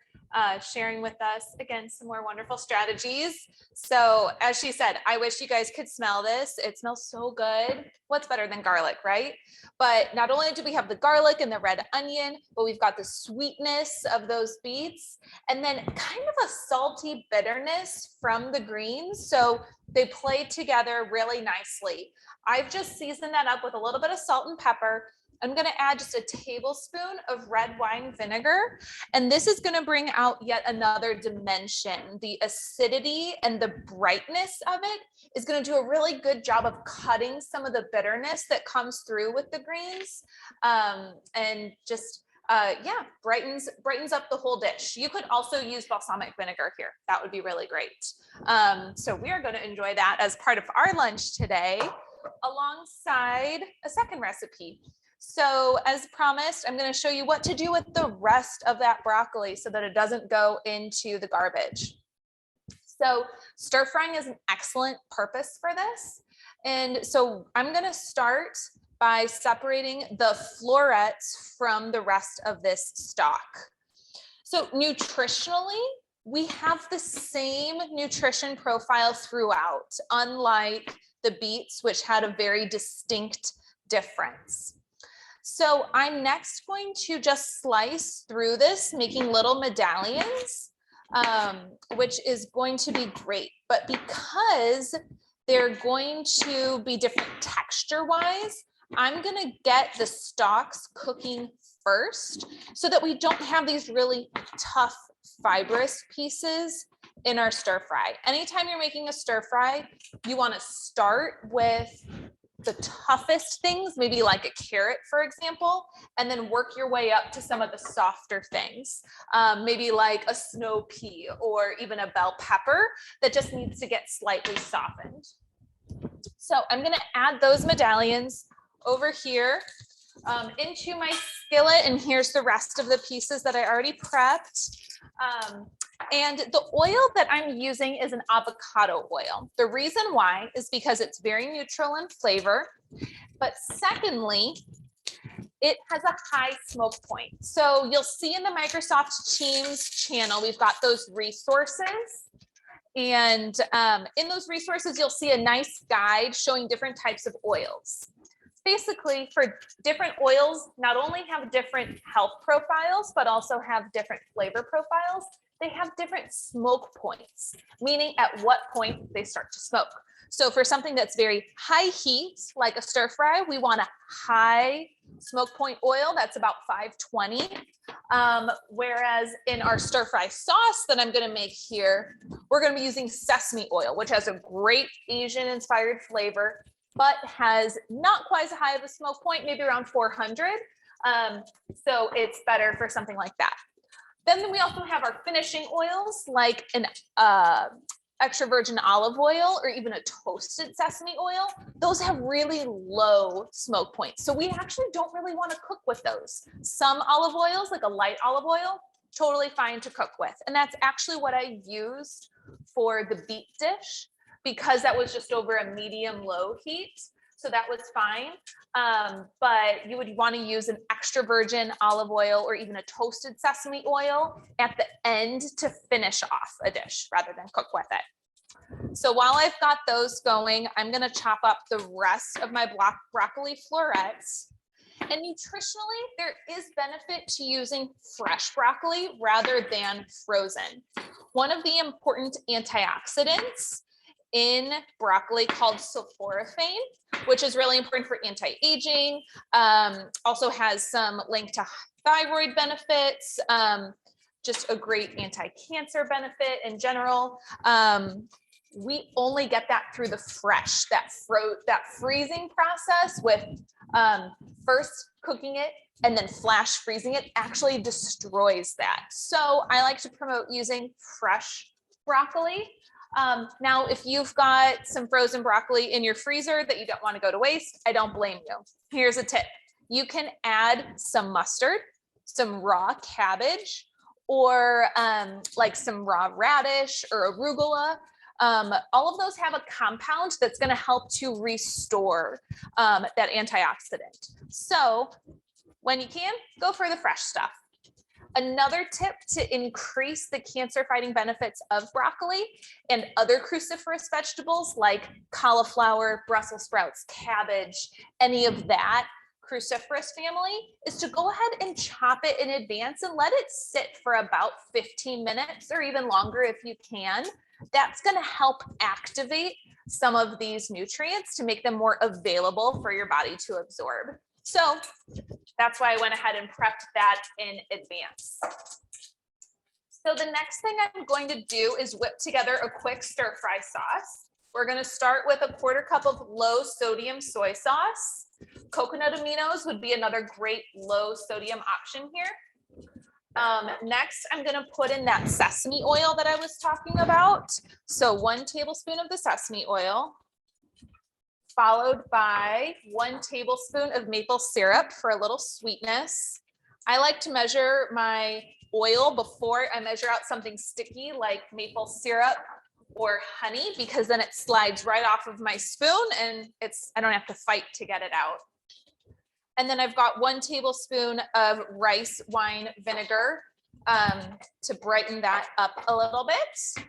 sharing with us again some more wonderful strategies. So as she said, I wish you guys could smell this. It smells so good. What's better than garlic, right? But not only do we have the garlic and the red onion, but we've got the sweetness of those beets and then kind of a salty bitterness from the greens. So they play together really nicely. I've just seasoned that up with a little bit of salt and pepper. I'm going to add just a tablespoon of red wine vinegar, and this is going to bring out yet another dimension. The acidity and the brightness of it is going to do a really good job of cutting some of the bitterness that comes through with the greens, and just brightens up the whole dish. You could also use balsamic vinegar here. That would be really great. So we are going to enjoy that as part of our lunch today, alongside a second recipe. So as promised, I'm going to show you what to do with the rest of that broccoli so that it doesn't go into the garbage. So stir frying is an excellent purpose for this. And so I'm going to start by separating the florets from the rest of this stock. So nutritionally, we have the same nutrition profile throughout, unlike the beets, which had a very distinct difference. So I'm next going to just slice through this, making little medallions, which is going to be great. But because they're going to be different texture-wise, I'm going to get the stalks cooking first so that we don't have these really tough fibrous pieces in our stir fry. Anytime you're making a stir fry, you want to start with the toughest things, maybe like a carrot, for example, and then work your way up to some of the softer things, maybe like a snow pea or even a bell pepper that just needs to get slightly softened. So I'm going to add those medallions over here into my skillet, and here's the rest of the pieces that I already prepped. And the oil that I'm using is an avocado oil. The reason why is because it's very neutral in flavor, but secondly, it has a high smoke point. So you'll see in the Microsoft Teams channel, we've got those resources. And in those resources, you'll see a nice guide showing different types of oils. Basically, for different oils, not only have different health profiles, but also have different flavor profiles. They have different smoke points, meaning at what point they start to smoke. So for something that's very high heat, like a stir fry, we want a high smoke point oil that's about 520. Whereas in our stir fry sauce that I'm going to make here, we're going to be using sesame oil, which has a great Asian inspired flavor, but has not quite as high of a smoke point, maybe around 400. So it's better for something like that. Then we also have our finishing oils, like an extra virgin olive oil or even a toasted sesame oil. Those have really low smoke points. So we actually don't really want to cook with those. Some olive oils, like a light olive oil, totally fine to cook with. And that's actually what I used for the beet dish, because that was just over a medium low heat. So that was fine. But you would want to use an extra virgin olive oil or even a toasted sesame oil at the end to finish off a dish rather than cook with it. So while I've got those going, I'm going to chop up the rest of my broccoli florets. And nutritionally, there is benefit to using fresh broccoli rather than frozen. One of the important antioxidants in broccoli called sulforaphane, which is really important for anti-aging. Also has some link to thyroid benefits, just a great anti-cancer benefit in general. We only get that through the fresh, that freezing process with first cooking it and then flash freezing it actually destroys that. So I like to promote using fresh broccoli. Now, if you've got some frozen broccoli in your freezer that you don't want to go to waste, I don't blame you. Here's a tip. You can add some mustard, some raw cabbage, or like some raw radish or arugula. All of those have a compound that's going to help to restore that antioxidant. So when you can, go for the fresh stuff. Another tip to increase the cancer fighting benefits of broccoli and other cruciferous vegetables like cauliflower, Brussels sprouts, cabbage, any of that cruciferous family is to go ahead and chop it in advance and let it sit for about 15 minutes or even longer if you can. That's going to help activate some of these nutrients to make them more available for your body to absorb. So that's why I went ahead and prepped that in advance. So the next thing I'm going to do is whip together a quick stir fry sauce. We're going to start with a 1/4 cup of low sodium soy sauce. Coconut aminos would be another great low sodium option here. Next, I'm going to put in that sesame oil that I was talking about. So 1 tablespoon of the sesame oil, followed by 1 tablespoon of maple syrup for a little sweetness. I like to measure my oil before I measure out something sticky like maple syrup or honey, because then it slides right off of my spoon and I don't have to fight to get it out. And then I've got 1 tablespoon of rice wine vinegar to brighten that up a little bit.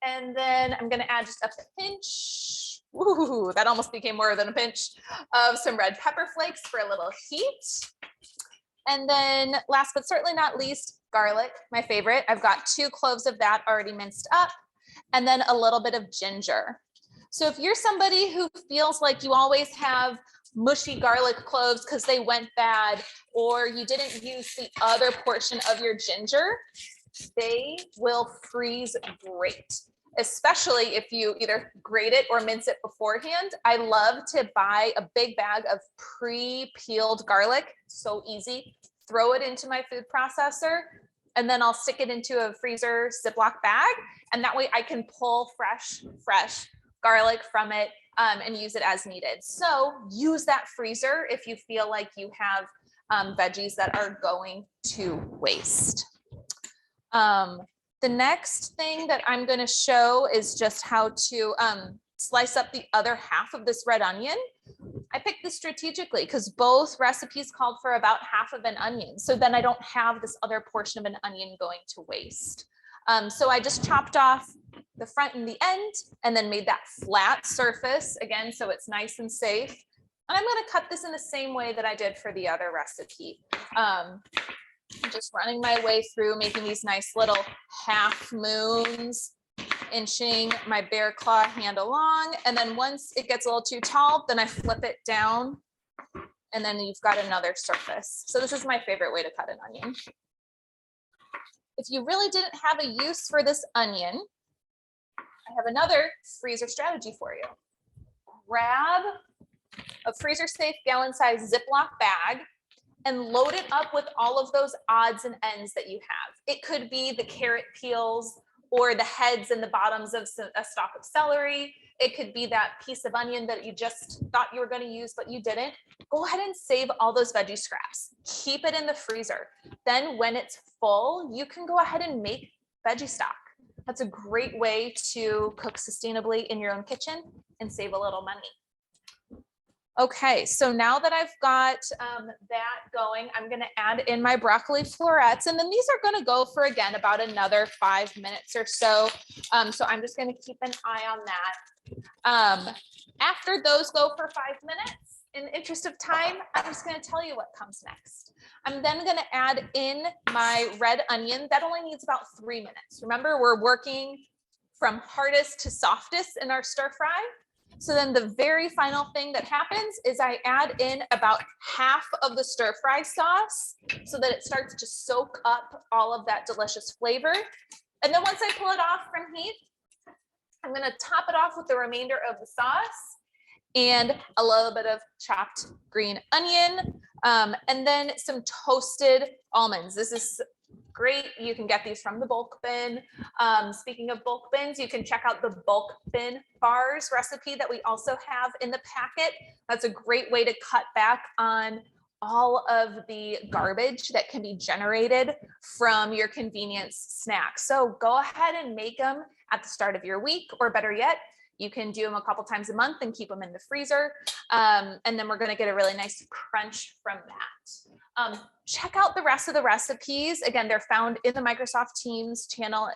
And then I'm going to add just a pinch. Ooh, that almost became more than a pinch of some red pepper flakes for a little heat. And then last but certainly not least, garlic, my favorite. I've got 2 cloves of that already minced up, and then a little bit of ginger. So if you're somebody who feels like you always have mushy garlic cloves because they went bad, or you didn't use the other portion of your ginger, they will freeze great, especially if you either grate it or mince it beforehand. I love to buy a big bag of pre-peeled garlic, so easy, throw it into my food processor, and then I'll stick it into a freezer Ziploc bag, and that way I can pull fresh garlic from it and use it as needed. So use that freezer if you feel like you have veggies that are going to waste. The next thing that I'm going to show is just how to slice up the other half of this red onion. I picked this strategically because both recipes called for about half of an onion. So then I don't have this other portion of an onion going to waste. So I just chopped off the front and the end and then made that flat surface again, so it's nice and safe. And I'm going to cut this in the same way that I did for the other recipe. Just running my way through, making these nice little half moons, inching my bear claw hand along. And then once it gets a little too tall, then I flip it down and then you've got another surface. So this is my favorite way to cut an onion. If you really didn't have a use for this onion, I have another freezer strategy for you. Grab a freezer safe gallon size Ziploc bag and load it up with all of those odds and ends that you have. It could be the carrot peels or the heads and the bottoms of a stalk of celery. It could be that piece of onion that you just thought you were going to use, but you didn't. Go ahead and save all those veggie scraps. Keep it in the freezer. Then when it's full, you can go ahead and make veggie stock. That's a great way to cook sustainably in your own kitchen and save a little money. Okay, so now that I've got that going, I'm going to add in my broccoli florets, and then these are going to go for, again, about another 5 minutes or so. So I'm just going to keep an eye on that. After those go for 5 minutes, in the interest of time, I'm just going to tell you what comes next. I'm then going to add in my red onion. That only needs about 3 minutes. Remember, we're working from hardest to softest in our stir fry. So then the very final thing that happens is I add in about half of the stir fry sauce so that it starts to soak up all of that delicious flavor. And then once I pull it off from heat, I'm gonna top it off with the remainder of the sauce and a little bit of chopped green onion, and then some toasted almonds. This is great. You can get these from the bulk bin. Speaking of bulk bins, you can check out the bulk bin bars recipe that we also have in the packet. That's a great way to cut back on all of the garbage that can be generated from your convenience snacks. So go ahead and make them at the start of your week, or better yet, you can do them a couple times a month and keep them in the freezer. And then we're gonna get a really nice crunch from that. Check out the rest of the recipes. Again, they're found in the Microsoft Teams channel.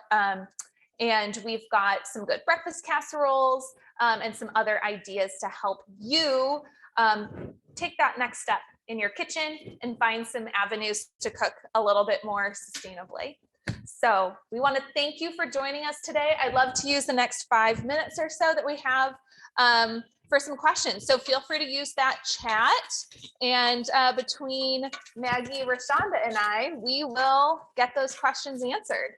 And we've got some good breakfast casseroles and some other ideas to help you take that next step in your kitchen and find some avenues to cook a little bit more sustainably. So we want to thank you for joining us today. I'd love to use the next 5 minutes or so that we have for some questions. So feel free to use that chat, and between Maggie, Rashonda, and I, we will get those questions answered.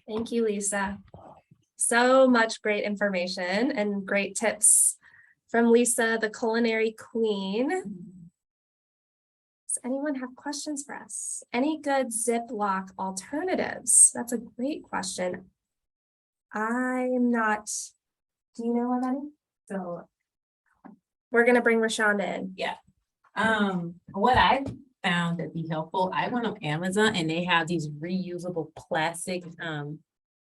Thank you, Lisa. So much great information and great tips from Lisa, the culinary queen. Does anyone have questions for us? Any good Ziploc alternatives? That's a great question. I'm not, do you know of any? So we're gonna bring Rashonda in. What I found to be helpful, I went on Amazon and they have these reusable plastic,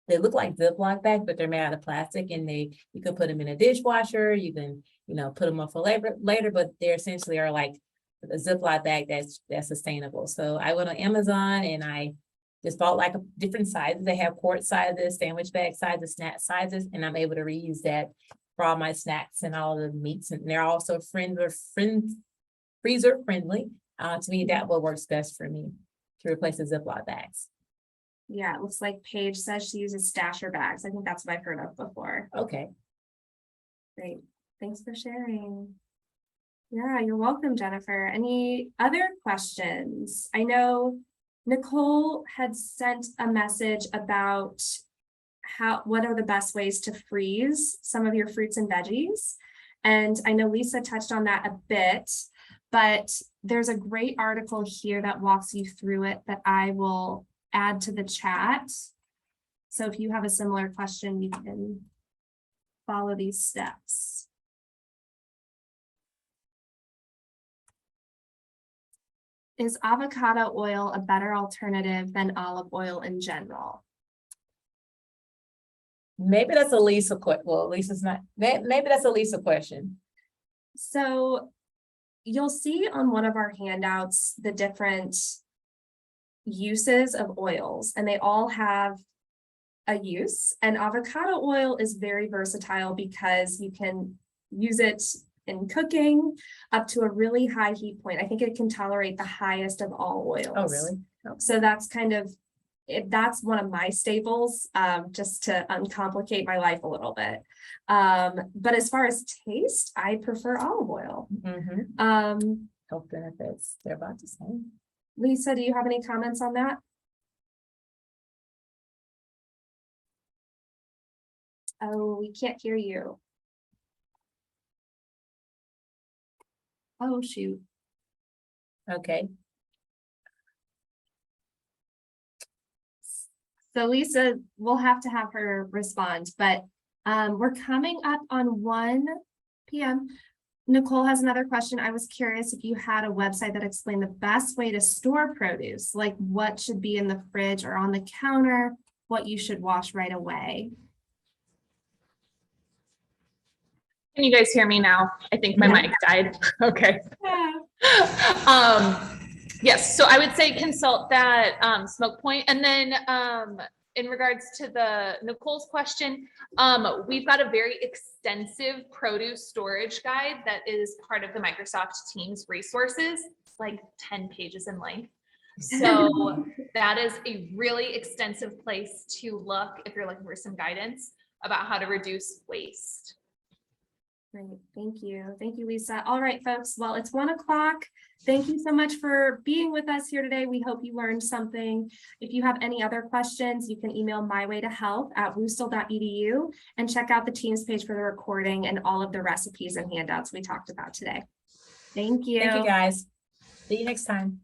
they look like Ziploc bags, but they're made out of plastic, and you can put them in a dishwasher, you can, put them up for later, but they essentially are like a Ziploc bag that's sustainable. So I went on Amazon and I just bought like different sizes. They have quart sizes, sandwich bag sizes, snack sizes, and I'm able to reuse that for all my snacks and all the meats. And they're also freezer friendly. To me, that what works best for me to replace the Ziploc bags. Yeah, it looks like Paige says she uses stasher bags. I think that's what I've heard of before. Okay. Great. Thanks for sharing. Yeah, you're welcome, Jennifer. Any other questions? I know Nicole had sent a message about what are the best ways to freeze some of your fruits and veggies. And I know Lisa touched on that a bit, but there's a great article here that walks you through it that I will add to the chat. So if you have a similar question, you can follow these steps. Is avocado oil a better alternative than olive oil in general? Maybe that's a Lisa question. Well, Lisa's not, maybe that's a Lisa question. So you'll see on one of our handouts the different uses of oils, and they all have a use. And avocado oil is very versatile because you can use it in cooking up to a really high heat point. I think it can tolerate the highest of all oils. Oh, really? So that's kind of that's one of my staples, just to uncomplicate my life a little bit. But as far as taste, I prefer olive oil. Health benefits, they're about the same. Lisa, do you have any comments on that? Oh, we can't hear you. Oh, shoot. Okay. So Lisa, we'll have to have her respond, but we're coming up on 1 p.m. Nicole has another question. I was curious if you had a website that explained the best way to store produce, like what should be in the fridge or on the counter, what you should wash right away. Can you guys hear me now? I think my mic died. Okay. Yes, so I would say consult that Smoke Point. And then in regards to Nicole's question, we've got a very extensive produce storage guide that is part of the Microsoft Teams resources, like 10 pages in length. So that is a really extensive place to look if you're looking for some guidance about how to reduce waste. Great, thank you. Thank you, Lisa. All right, folks. Well, it's 1 o'clock. Thank you so much for being with us here today. We hope you learned something. If you have any other questions, you can email mywaytohealth@wustl.edu and check out the Teams page for the recording and all of the recipes and handouts we talked about today. Thank you. Thank you, guys. See you next time.